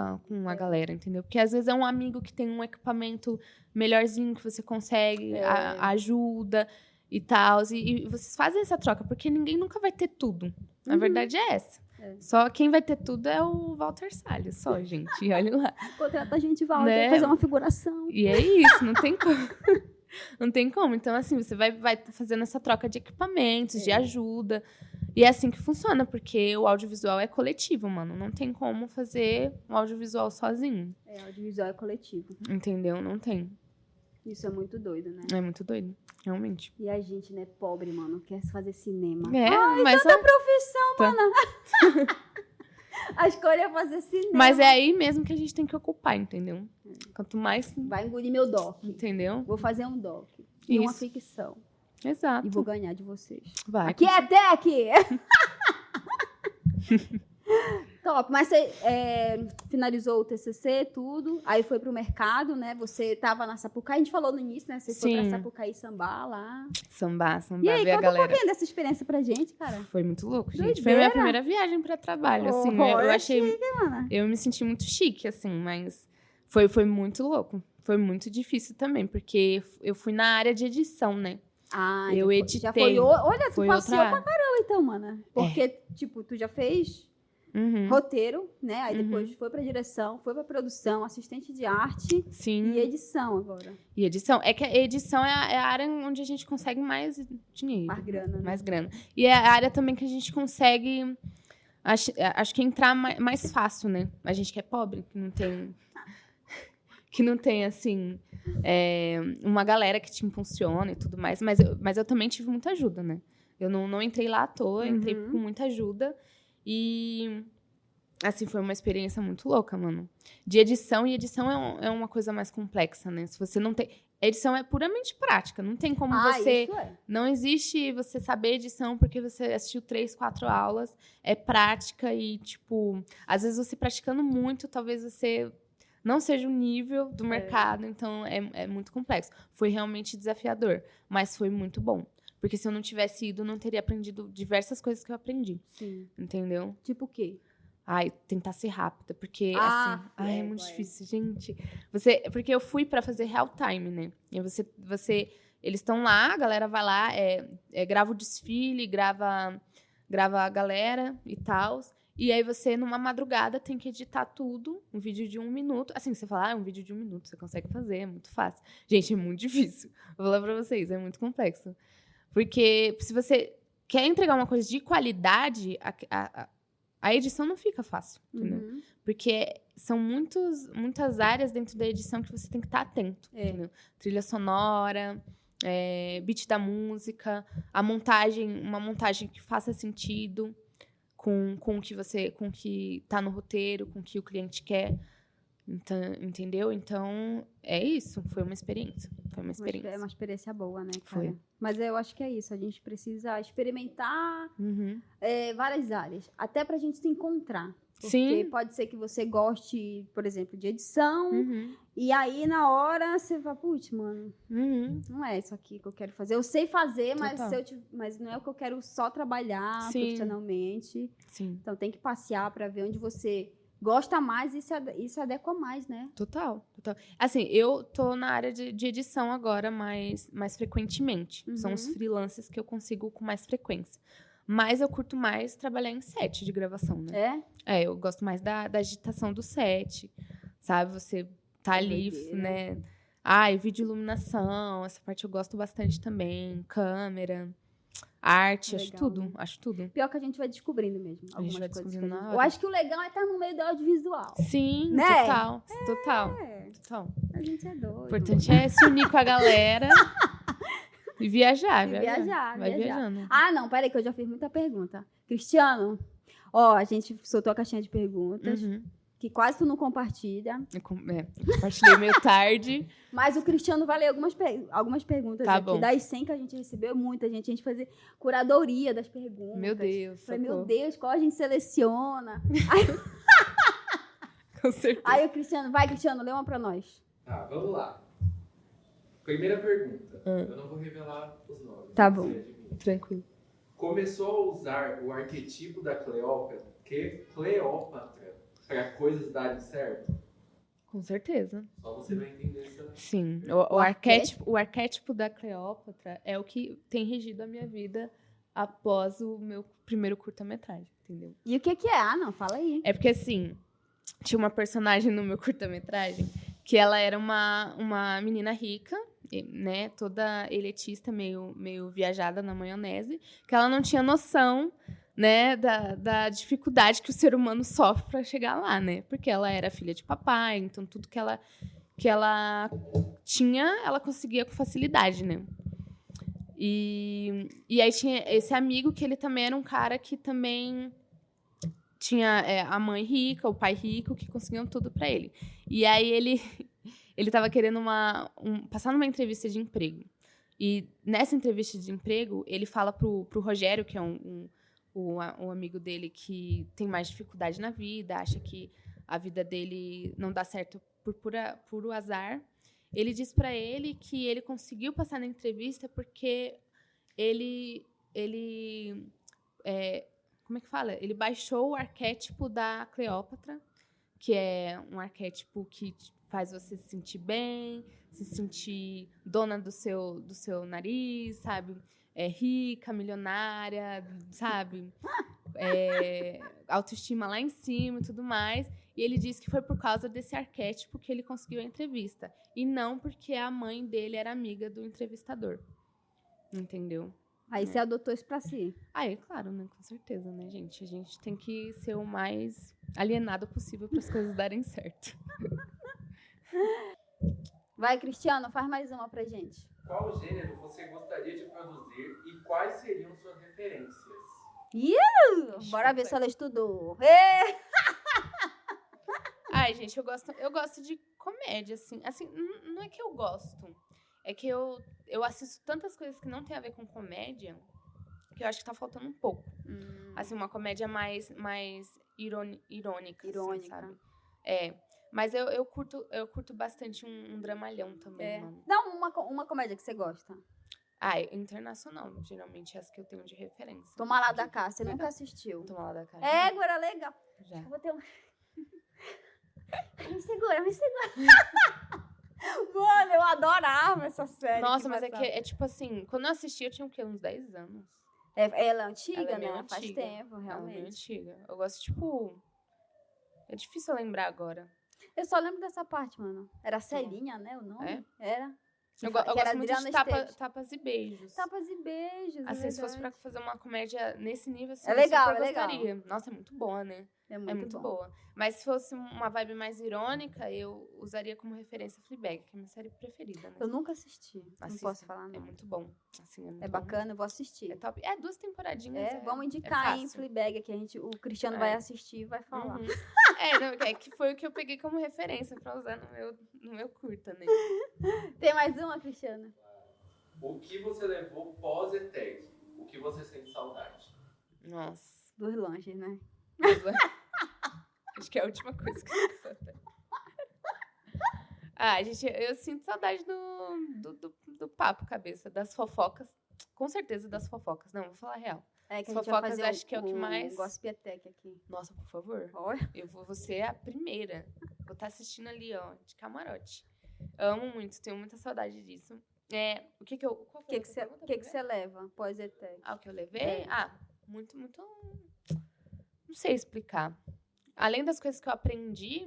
a galera, entendeu? Porque às vezes é um amigo que tem um equipamento melhorzinho que você consegue, ajuda. e tal. E vocês fazem essa troca, porque ninguém nunca vai ter tudo. Na verdade é essa. Só quem vai ter tudo é o Walter Salles, só, gente. Olha lá. Contrata a gente, Walter, fazer uma figuração. E é isso, não tem como. Não tem como. Então, assim, você vai fazendo essa troca de equipamentos, de ajuda. E é assim que funciona, porque o audiovisual é coletivo, mano. Não tem como fazer o audiovisual sozinho. Audiovisual é coletivo. Entendeu? Não tem. Isso é muito doido, né? É muito doido, realmente. E a gente, né, pobre, mano, quer fazer cinema. Mas tanta profissão, mano. A escolha é fazer cinema. Mas é aí mesmo que a gente tem que ocupar, entendeu? Quanto mais... Vai engolir meu doc. Entendeu? Vou fazer um doc. E uma ficção. Exato. E vou ganhar de vocês. Vai. Aqui é Tech! Top. Mas você finalizou o TCC, tudo. Aí foi pro mercado, né? Você tava na Sapucaí. A gente falou no início, né? Você foi pra Sapucaí sambar lá. Sambar, e aí, ver a galera. Conta um pouquinho dessa experiência pra gente, cara. Foi muito louco, gente. Foi a minha primeira viagem pra trabalho, assim. Eu achei... Chique, mano. Eu me senti muito chique, assim, mas foi muito louco. Foi muito difícil também, porque eu fui na área de edição, né? Eu editei. Já foi... Olha, tu passeou pra caramba, então, mano. Porque, tipo, tu já fez... roteiro, né? Aí depois foi pra direção, foi pra produção, assistente de arte. Sim. E edição agora. E edição. É que a edição é a área onde a gente consegue mais dinheiro. Mais grana. Né? Mais grana. E é a área também que a gente consegue... Acho que entrar mais fácil, né? A gente que é pobre, que não tem... Que não tem, assim... uma galera que te impulsiona e tudo mais. Mas eu também tive muita ajuda, né? Eu não entrei lá à toa, entrei com muita ajuda. E, assim, foi uma experiência muito louca, mano. De edição, e edição é uma coisa mais complexa, né? Se você não tem... Edição é puramente prática, não tem como você... Isso é. Não existe você saber edição porque você assistiu 3, 4 aulas. É prática e, tipo... Às vezes você praticando muito, talvez você não seja o nível do mercado. Então, é muito complexo. Foi realmente desafiador, mas foi muito bom. Porque se eu não tivesse ido, eu não teria aprendido diversas coisas que eu aprendi. Sim. Entendeu? Tipo o quê? Tentar ser rápida. Porque, é muito difícil, gente. Porque eu fui pra fazer real time, né? E eles estão lá, a galera vai lá, grava o desfile, grava a galera e tal. E aí você, numa madrugada, tem que editar tudo, um vídeo de 1 minuto. Assim, você fala, é um vídeo de 1 minuto, você consegue fazer, é muito fácil. Gente, é muito difícil. Vou falar pra vocês, é muito complexo. Porque se você quer entregar uma coisa de qualidade, a edição não fica fácil, entendeu? Porque são muitas áreas dentro da edição que você tem que estar atento, entendeu? Trilha sonora, beat da música, uma montagem que faça sentido com o que tá no roteiro, com o que o cliente quer. Então, entendeu? Então, é isso. Foi uma experiência. É uma experiência boa, né, cara? Foi. Mas eu acho que é isso. A gente precisa experimentar várias áreas. Até pra gente se encontrar. Porque pode ser que você goste, por exemplo, de edição. E aí, na hora, você fala, putz, mano, não é isso aqui que eu quero fazer. Eu sei fazer, mas não é o que eu quero só trabalhar profissionalmente. Sim. Então, tem que passear pra ver onde você... gosta mais e se adequa mais, né? Total. Assim, eu tô na área de edição agora mais frequentemente. São os freelancers que eu consigo com mais frequência. Mas eu curto mais trabalhar em set de gravação, né? Eu gosto mais da agitação do set, sabe? Você tá ali, né? Vídeo iluminação, essa parte eu gosto bastante também. Câmera... arte, legal, acho tudo. Pior que a gente vai descobrindo mesmo. A gente vai descobrindo na hora. Eu acho que o legal é estar no meio do audiovisual. Sim, né? Total. A gente é doido. O importante é se unir com a galera e viajar. Vai viajando. Não, peraí que eu já fiz muita pergunta. Cristiano, a gente soltou a caixinha de perguntas. Que quase tu não compartilha. Eu compartilhei meio tarde. Mas o Cristiano vai ler algumas perguntas aqui. Bom. Das 100 que a gente recebeu, muita gente. A gente fazia curadoria das perguntas. Meu Deus. Falei, meu Deus, qual a gente seleciona? Com certeza. Aí o Cristiano, lê uma pra nós. Tá, vamos lá. Primeira pergunta. Eu não vou revelar os nomes. Tá bom. Tranquilo. Começou a usar o arquetipo da Cleópatra para coisas darem certo? Com certeza. Só você vai entender essa... Sim. O arquétipo da Cleópatra é o que tem regido a minha vida após o meu primeiro curta-metragem, entendeu? E o que é? Não, fala aí. É porque, assim, tinha uma personagem no meu curta-metragem que ela era uma menina rica, né, toda elitista, meio viajada na maionese, que ela não tinha noção, né, da dificuldade que o ser humano sofre para chegar lá, né? Porque ela era filha de papai, então tudo que ela tinha, ela conseguia com facilidade, né? E aí tinha esse amigo que ele também era um cara que também tinha a mãe rica, o pai rico, que conseguiam tudo para ele. E aí ele estava querendo passar numa entrevista de emprego. E nessa entrevista de emprego, ele fala pro Rogério, que é um amigo dele que tem mais dificuldade na vida, acha que a vida dele não dá certo por puro azar. Ele diz para ele que ele conseguiu passar na entrevista porque ele como é que fala? Ele baixou o arquétipo da Cleópatra, que é um arquétipo que faz você se sentir bem, se sentir dona do seu nariz, sabe? Rica, milionária, sabe? Autoestima lá em cima e tudo mais. E ele disse que foi por causa desse arquétipo que ele conseguiu a entrevista. E não porque a mãe dele era amiga do entrevistador. Entendeu? Aí você adotou isso pra si. É claro, né? Com certeza, né, gente? A gente tem que ser o mais alienado possível para as coisas darem certo. Vai, Cristiano, faz mais uma pra gente. Qual gênero você gostaria de produzir e quais seriam suas referências? Bora ver se ela estudou. Ai, gente, eu gosto de comédia, assim. Assim, não é que eu gosto. É que eu assisto tantas coisas que não tem a ver com comédia que eu acho que tá faltando um pouco. Assim, uma comédia mais irônica. Assim, sabe? Mas eu curto bastante um dramalhão também, mano. Dá uma comédia que você gosta. Internacional, geralmente é as que eu tenho de referência. Toma lá da cá, você nunca assistiu. Toma lá da cá. Agora legal. Já. Eu vou ter Me segura. Mano, eu adorava essa série. Nossa, mas é tipo assim, quando eu assisti, eu tinha uns 10 anos. Ela é antiga, ela é né? Antiga. Faz tempo, realmente. Ela é meio antiga. Eu gosto, tipo... É difícil eu lembrar agora. Eu só lembro dessa parte, mano. Era Celinha, né? O nome? Era. Eu gosto muito de tapas e beijos. Tapas e beijos, assim, se fosse pra fazer uma comédia nesse nível, assim, é legal, eu gostaria. Nossa, é muito boa, né? É muito boa. Mas se fosse uma vibe mais irônica, eu usaria como referência Fleabag, que é a minha série preferida, né? Eu nunca assisti. Assista. Não posso falar, não. É muito bom. Assim, é muito bacana, eu vou assistir. É top. 2 temporadinhas. Vamos indicar em Fleabag, que o Cristiano vai assistir e vai falar. Que foi o que eu peguei como referência pra usar no meu curta, né? Tem mais uma, Cristiano? O que você levou pós-ETEC? O que você sente saudade? Nossa. Dos lanches, né? Acho que é a última coisa que eu sinto saudade. Gente, eu sinto saudade do papo, cabeça, das fofocas. Com certeza das fofocas. Não, vou falar a real. Que as a gente fofocas vai fazer acho que é o que mais... Gospetec aqui. Nossa, por favor. Olha. Eu vou ser a primeira. Vou estar assistindo ali, ó, de camarote. Amo muito, tenho muita saudade disso. O que você leva pós-ETEC? O que eu levei? Muito... Não sei explicar. Além das coisas que eu aprendi...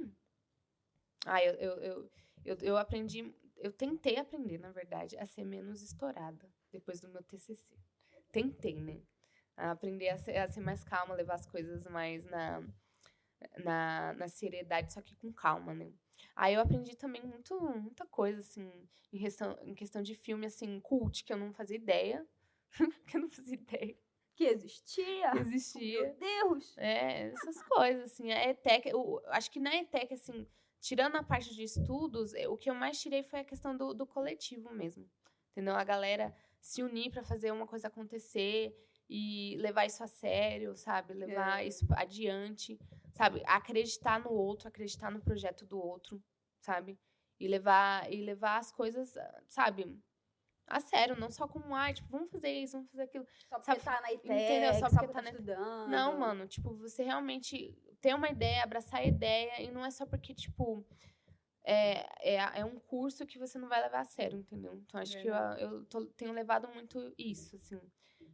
Eu aprendi... Eu tentei aprender, na verdade, a ser menos estourada depois do meu TCC. Tentei, né? A aprender a ser mais calma, levar as coisas mais na seriedade, só que com calma, né? Aí eu aprendi também muita coisa, assim, em questão de filme, assim, cult, que eu não fazia ideia. Que existia? Meu Deus! Essas coisas, assim. A ETEC, acho que na ETEC, assim, tirando a parte de estudos, o que eu mais tirei foi a questão do coletivo mesmo. Entendeu? A galera se unir para fazer uma coisa acontecer e levar isso a sério, sabe? Levar isso adiante, sabe? Acreditar no outro, acreditar no projeto do outro, sabe? E levar as coisas, sabe? A sério, não só como, tipo, vamos fazer isso, vamos fazer aquilo. Só porque tá na ETEC, entendeu? Só porque tá estudando. Não, mano, tipo, você realmente ter uma ideia, abraçar a ideia, e não é só porque, tipo, é um curso que você não vai levar a sério, entendeu? Então, acho que tenho levado muito isso, assim.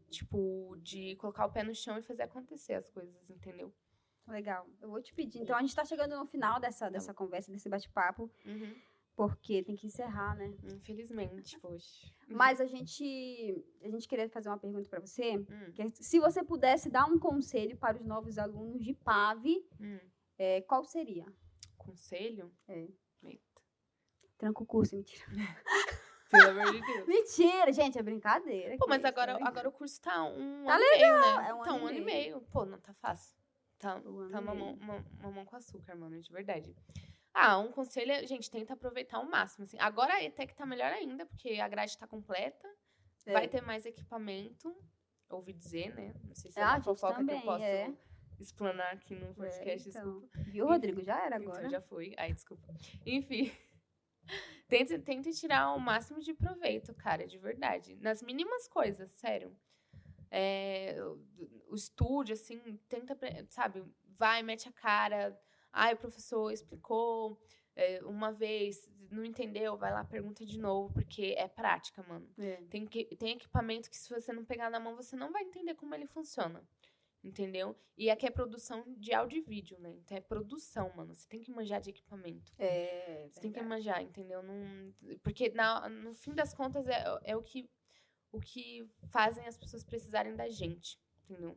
Tipo, de colocar o pé no chão e fazer acontecer as coisas, entendeu? Legal. Eu vou te pedir. Então, a gente tá chegando no final dessa conversa, desse bate-papo. Porque tem que encerrar, né? Infelizmente, poxa. Mas a gente queria fazer uma pergunta para você. Que se você pudesse dar um conselho para os novos alunos de PAV, qual seria? Conselho? Eita. Tranca o curso, mentira. Pelo amor de Deus. Mentira, gente, é brincadeira. Pô, mas agora o curso tá um tá ano legal, e meio, né? É um ano e meio. Pô, não tá fácil. Tá mamão com açúcar, mano, de verdade. Um conselho é, gente, tenta aproveitar ao máximo, assim. Agora a ETEC tá melhor ainda, porque a grade tá completa. Vai ter mais equipamento. Ouvi dizer, né? Não sei se é uma fofoca também, que eu posso explanar aqui no podcast, então. desculpa. Viu, Rodrigo? Já era agora. Então, já foi. Ai, desculpa. Enfim. Tenta tirar o máximo de proveito, cara, de verdade. Nas mínimas coisas, sério. O estúdio, assim, tenta, sabe? Vai, mete a cara. O professor explicou uma vez, não entendeu, vai lá, pergunta de novo, porque é prática, mano. Tem equipamento que, se você não pegar na mão, você não vai entender como ele funciona. Entendeu? E aqui é produção de áudio e vídeo, né? Então é produção, mano. Você tem que manjar de equipamento. Você tem que manjar, entendeu? Porque no fim das contas é o que fazem as pessoas precisarem da gente, entendeu?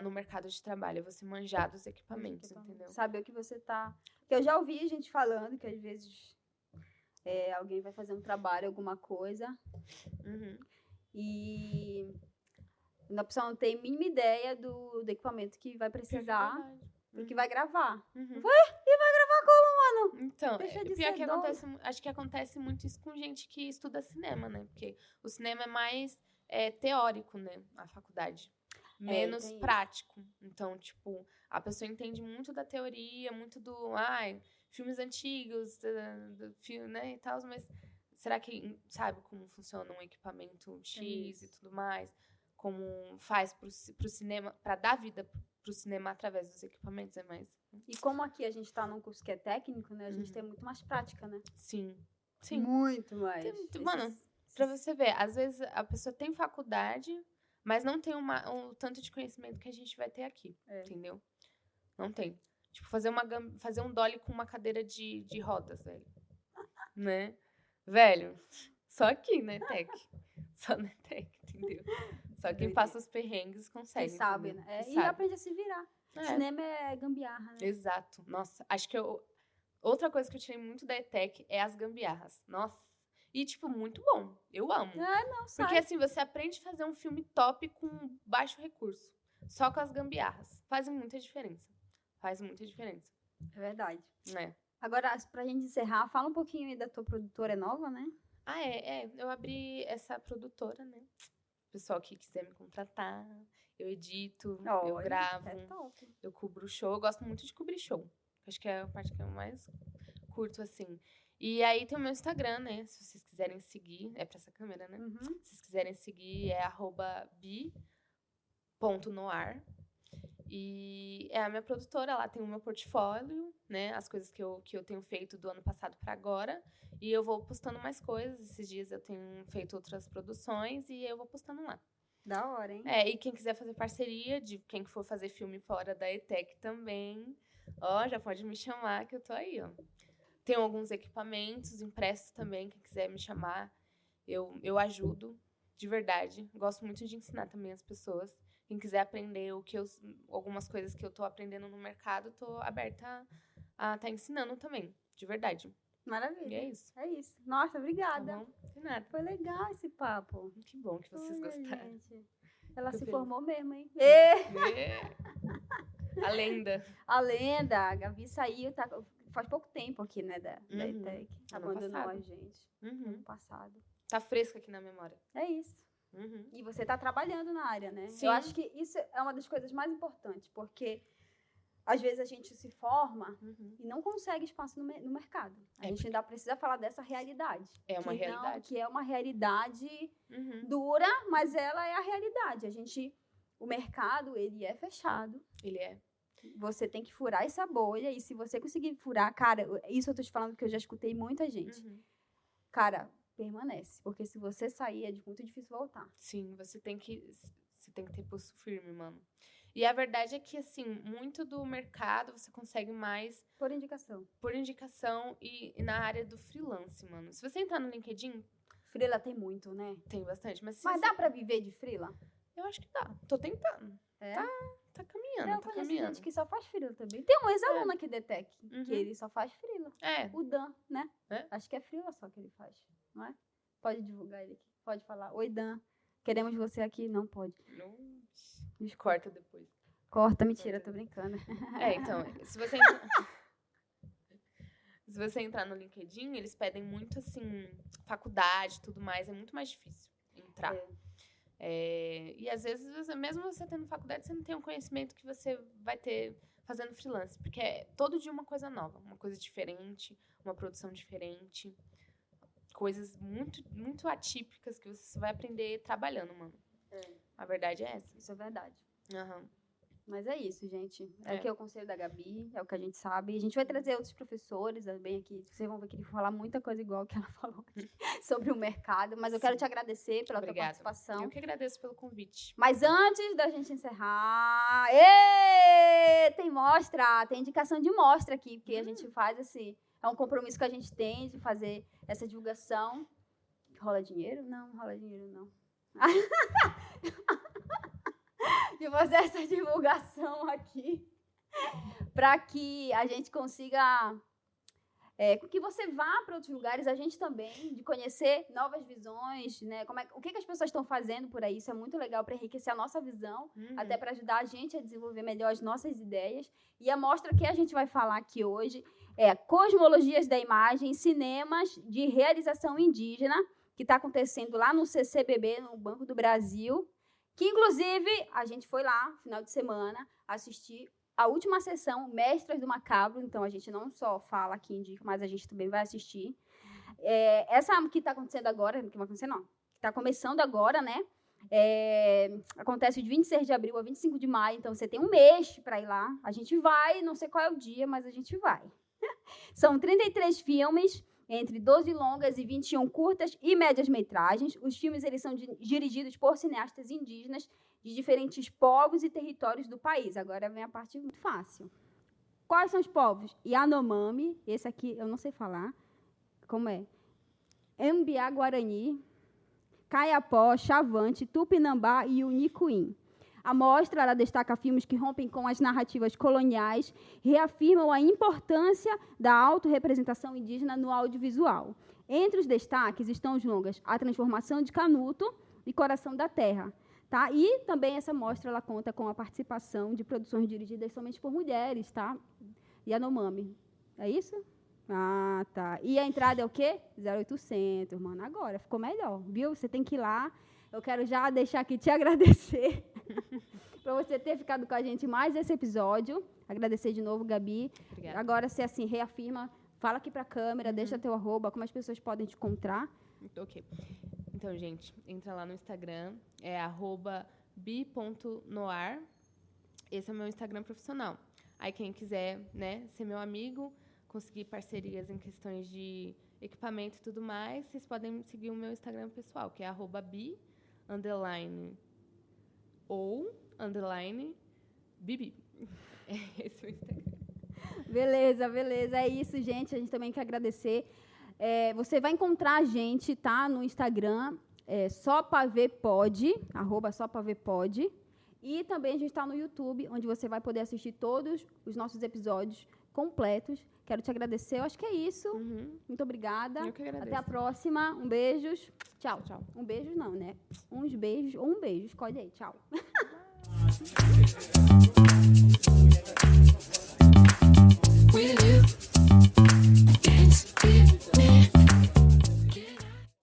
No mercado de trabalho, é você manjar dos equipamentos, entendeu? Saber o que você tá... Porque eu já ouvi gente falando que às vezes alguém vai fazer um trabalho, alguma coisa, e a pessoa não tem a mínima ideia do equipamento que vai precisar, porque vai gravar. E vai gravar como, mano? Então, pior que acho que acontece muito isso com gente que estuda cinema, né? Porque o cinema é mais teórico, né? A faculdade. Menos prático. Então, tipo, a pessoa entende muito da teoria, muito filmes antigos, do filme, né, e tal, mas será que sabe como funciona um equipamento X e tudo mais? Como faz pro cinema, para dar vida pro cinema através dos equipamentos, é mais. E como aqui a gente tá num curso que é técnico, né, a gente tem muito mais prática, né? Sim. Muito mais. Mano, pra você ver, às vezes a pessoa tem faculdade, mas não tem o tanto de conhecimento que a gente vai ter aqui, entendeu? Não tem. Tipo, fazer um dolly com uma cadeira de rodas, velho. Né? Velho, só aqui na ETEC. Só na ETEC, entendeu? Só quem passa os perrengues consegue. Quem sabe, né? E aprende a se virar. Cinema é gambiarra, né? Exato. Nossa, acho que outra coisa que eu tirei muito da ETEC é as gambiarras. Nossa. E, tipo, muito bom. Eu amo. Porque, assim, você aprende a fazer um filme top com baixo recurso. Só com as gambiarras. Faz muita diferença. É verdade. É. Agora, pra gente encerrar, fala um pouquinho aí da tua produtora nova, né? Eu abri essa produtora, né? Pessoal que quiser me contratar, eu edito, eu gravo, eu cubro show. Eu gosto muito de cobrir show. Acho que é a parte que eu mais curto, assim. E aí tem o meu Instagram, né? Se vocês quiserem seguir, é pra essa câmera, né? Se vocês quiserem seguir, é @bi.noar. E é a minha produtora, lá tem o meu portfólio, né? As coisas que eu tenho feito do ano passado para agora. E eu vou postando mais coisas. Esses dias eu tenho feito outras produções e eu vou postando lá. Da hora, hein? E quem quiser fazer parceria, de quem for fazer filme fora da ETEC também, já pode me chamar que eu tô aí, ó. Tenho alguns equipamentos impressos também, quem quiser me chamar, eu ajudo, de verdade. Gosto muito de ensinar também as pessoas. Quem quiser aprender algumas coisas que eu tô aprendendo no mercado, tô aberta a tá ensinando também, de verdade. Maravilha. E é isso. É isso. Nossa, obrigada. Tá bom? De nada. Foi legal esse papo. Que bom que vocês gostaram. Gente. Ela se formou mesmo, hein? A lenda. A lenda. A Gabi saiu, faz pouco tempo aqui, né, da ETEC. Abandonou a gente ano passado. Tá fresco aqui na memória. É isso. E você tá trabalhando na área, né? Sim. Eu acho que isso é uma das coisas mais importantes, porque às vezes a gente se forma e não consegue espaço no mercado. A gente ainda precisa falar dessa realidade. É uma realidade. Que é uma realidade dura, mas ela é a realidade. O mercado, ele é fechado. Ele é. Você tem que furar essa bolha. E se você conseguir furar... Cara, isso eu tô te falando que eu já escutei muita gente. Cara, permanece. Porque se você sair, é muito difícil voltar. Sim, você tem que ter pulso firme, mano. E a verdade é que, assim, muito do mercado você consegue mais... Por indicação. Por indicação e na área do freelance, mano. Se você entrar no LinkedIn... Freela tem muito, né? Tem bastante. Mas dá pra viver de freela? Eu acho que dá. Tô tentando. É? Tá caminhando, tá caminhando. Gente que só faz freela também. Tem um ex-aluno aqui da ETEC, que ele só faz freela. O Dan, né? Acho que é freela só que ele faz, não é? Pode divulgar ele aqui. Pode falar. Oi, Dan. Queremos você aqui. Não pode. Corta depois. Corta, mentira, tô brincando. Então, se você entrar no LinkedIn, eles pedem muito, assim, faculdade e tudo mais. É muito mais difícil entrar. E às vezes, mesmo você tendo faculdade, você não tem o conhecimento que você vai ter fazendo freelance. Porque é todo dia uma coisa nova, uma coisa diferente, uma produção diferente. Coisas muito, muito atípicas que você vai aprender trabalhando, mano. A verdade é essa. Isso é verdade. Aham. Mas é isso, gente. É o que é o conselho da Gabi, é o que a gente sabe. A gente vai trazer outros professores também aqui. Vocês vão ver que ele vai falar muita coisa igual que ela falou aqui sobre o mercado. Mas eu quero te agradecer pela tua participação. Eu que agradeço pelo convite. Mas antes da gente encerrar... tem indicação de mostra aqui, porque a gente faz assim... É um compromisso que a gente tem de fazer essa divulgação. Rola dinheiro? Não rola dinheiro, não. De fazer essa divulgação aqui, para que a gente consiga, que você vá para outros lugares, a gente também, de conhecer novas visões, né? O que as pessoas estão fazendo por aí, isso é muito legal para enriquecer a nossa visão, até para ajudar a gente a desenvolver melhor as nossas ideias. E a mostra que a gente vai falar aqui hoje é Cosmologias da Imagem, Cinemas de Realização Indígena, que está acontecendo lá no CCBB, no Banco do Brasil, que, inclusive, a gente foi lá, final de semana, assistir a última sessão, Mestras do Macabro. Então, a gente não só fala aqui, indica, mas a gente também vai assistir. Essa que está acontecendo agora, que vai acontecer não, que está começando agora, né? Acontece de 26 de abril a 25 de maio, então você tem um mês para ir lá. A gente vai, não sei qual é o dia, mas a gente vai. São 33 filmes, entre 12 longas e 21 curtas e médias metragens. Os filmes eles são dirigidos por cineastas indígenas de diferentes povos e territórios do país. Agora vem a parte muito fácil. Quais são os povos? Yanomami, esse aqui eu não sei falar. Como é? Mbiá Guarani, Kayapó, Chavante, Tupinambá e Unicuim. A mostra ela destaca filmes que rompem com as narrativas coloniais, reafirmam a importância da autorrepresentação indígena no audiovisual. Entre os destaques estão os longas A Transformação de Canuto e Coração da Terra. Tá? E também essa mostra ela conta com a participação de produções dirigidas somente por mulheres, tá? Yanomami. É isso? Ah, tá. E a entrada é o quê? 0800, mano. Agora ficou melhor, viu? Você tem que ir lá. Eu quero já deixar aqui te agradecer por você ter ficado com a gente mais esse episódio. Agradecer de novo, Gabi. Obrigada. Agora, você assim, reafirma, fala aqui para a câmera, deixa teu @, como as pessoas podem te encontrar. Ok. Então, gente, entra lá no Instagram, é @bi.noar. Esse é o meu Instagram profissional. Aí, quem quiser, né, ser meu amigo, conseguir parcerias em questões de equipamento e tudo mais, vocês podem seguir o meu Instagram pessoal, que é @bi_ou_bibi. Esse é o Instagram. Beleza, beleza. É isso, gente. A gente também quer agradecer. Você vai encontrar a gente, tá, no Instagram, @sopavepod. E também a gente está no YouTube, onde você vai poder assistir todos os nossos episódios completos. Quero te agradecer. Eu acho que é isso. Muito obrigada. Eu que agradeço. Até a próxima. Um beijo. Tchau. Tchau. Um beijo não, né? Uns beijos ou um beijo. Escolhe aí. Tchau.